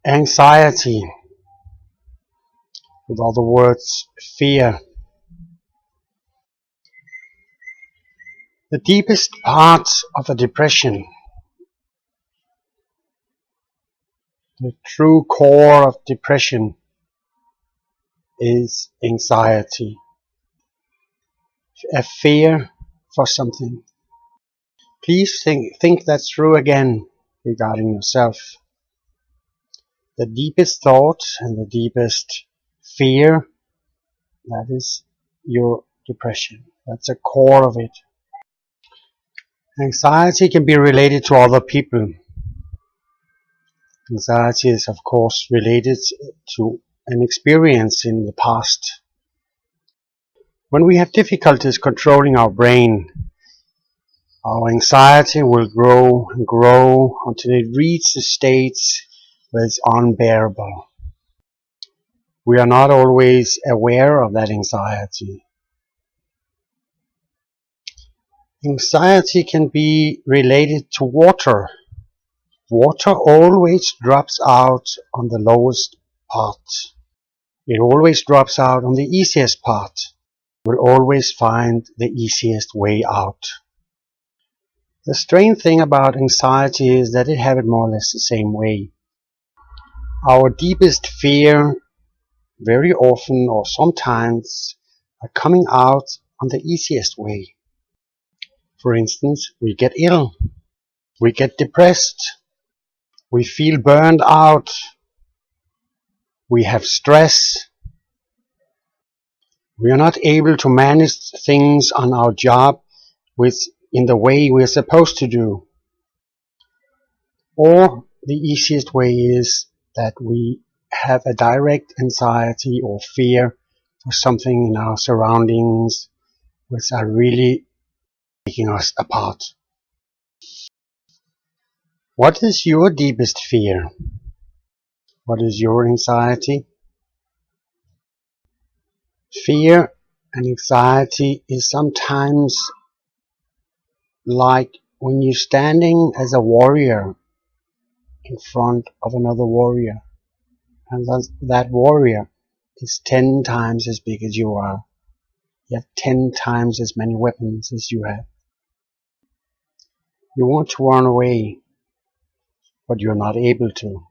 Anxiety, with other words, fear. The deepest part of a depression, the true core of depression, is anxiety, a fear for something. Please think that through again regarding yourself. The deepest thought and the deepest fear, that is your depression. That's the core of it. Anxiety can be related to other people. Anxiety is, of course, related to an experience in the past. When we have difficulties controlling our brain, our anxiety will grow and grow until it reaches states where it's unbearable. We are not always aware of that anxiety. Anxiety can be related to water. Water always drops out on the lowest part. It always drops out on the easiest part. We'll always find the easiest way out. The strange thing about anxiety is that it has it more or less the same way. Our deepest fear very often or sometimes are coming out on the easiest way. For instance, we get ill, we get depressed, we feel burned out, we have stress, we are not able to manage things on our job in the way we're supposed to do. Or the easiest way is that we have a direct anxiety or fear for something in our surroundings which are really taking us apart. What is your deepest fear? What is your anxiety? Fear and anxiety is sometimes like when you're standing as a warrior in front of another warrior, and that warrior is 10 times as big as you are. You have 10 times as many weapons as you have. You want to run away, but you're not able to.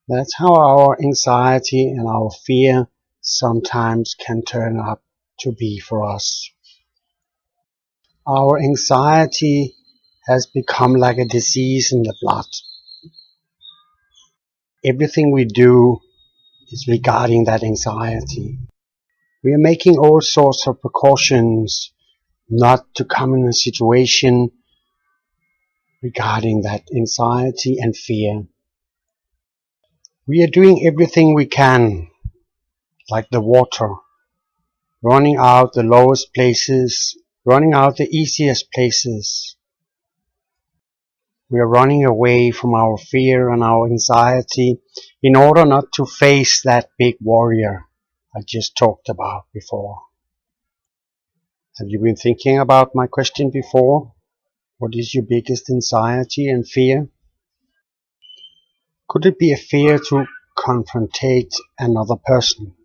That's how our anxiety and our fear sometimes can turn up to be for us. Our anxiety has become like a disease in the blood. Everything we do is regarding that anxiety. We are making all sorts of precautions not to come in a situation regarding that anxiety and fear. We are doing everything we can, like the water, running out the lowest places, running out the easiest places. We are running away from our fear and our anxiety in order not to face that big warrior I just talked about before. Have you been thinking about my question before? What is your biggest anxiety and fear? Could it be a fear to confrontate another person?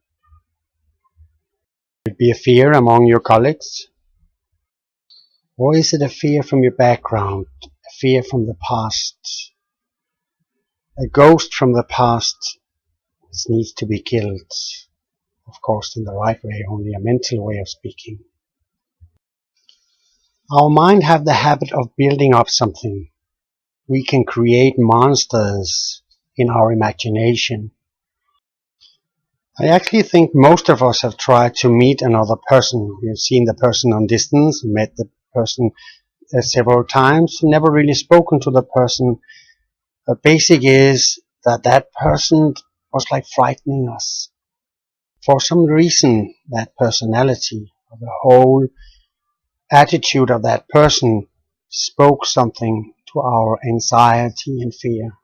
Could it be a fear among your colleagues? Or is it a fear from your background, a fear from the past? A ghost from the past which needs to be killed. Of course, in the right way, only a mental way of speaking. Our mind have the habit of building up something. We can create monsters in our imagination. I actually think most of us have tried to meet another person. We have seen the person on distance, met the person several times, never really spoken to the person. The basic is that person was like frightening us. For some reason, that personality, or the whole attitude of that person spoke something to our anxiety and fear.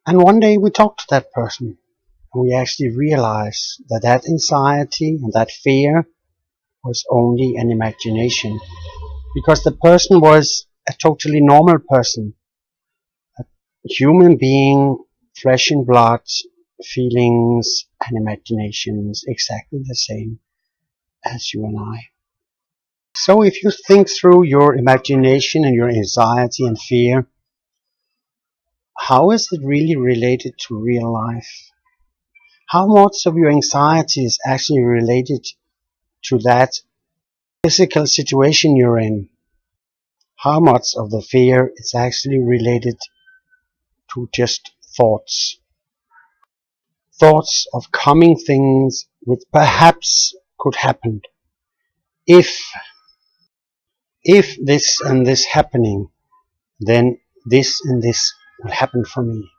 And one day we talked to that person, and we actually realized that anxiety and that fear was only an imagination, because the person was a totally normal person, human being, flesh and blood, feelings and imaginations exactly the same as you and I. So if you think through your imagination and your anxiety and fear, how is it really related to real life? How much of your anxiety is actually related to that physical situation you're in? How much of the fear is actually related to just thoughts? Thoughts of coming things which perhaps could happen. If this and this happening, then this and this will happen for me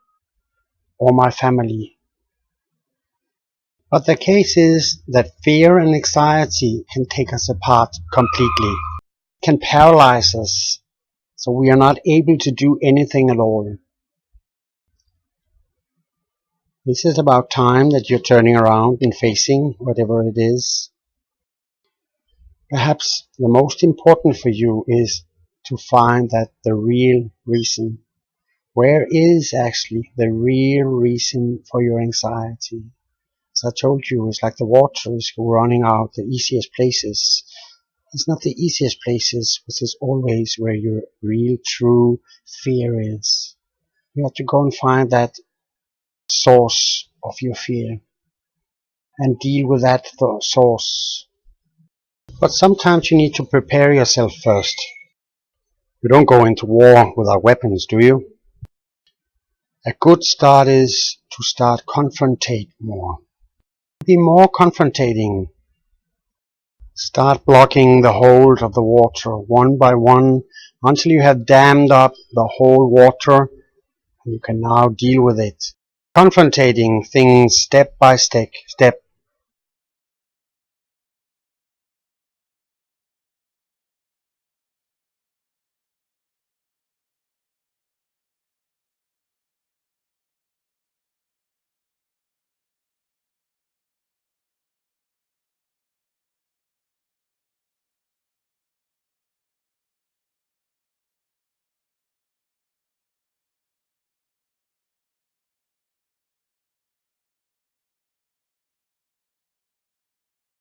or my family. But the case is that fear and anxiety can take us apart completely, can paralyze us, so we are not able to do anything at all. This is about time that you're turning around and facing whatever it is. Perhaps the most important for you is to find that the real reason. Where is actually the real reason for your anxiety? As I told you, it's like the water is running out the easiest places. It's not the easiest places, which is always where your real true fear is. You have to go and find that source of your fear and deal with that source. But sometimes you need to prepare yourself first. You don't go into war without weapons, do you? A good start is to start confrontate more. Be more confrontating. Start blocking the hold of the water one by one until you have dammed up the whole water and you can now deal with it. Confrontating things step by step,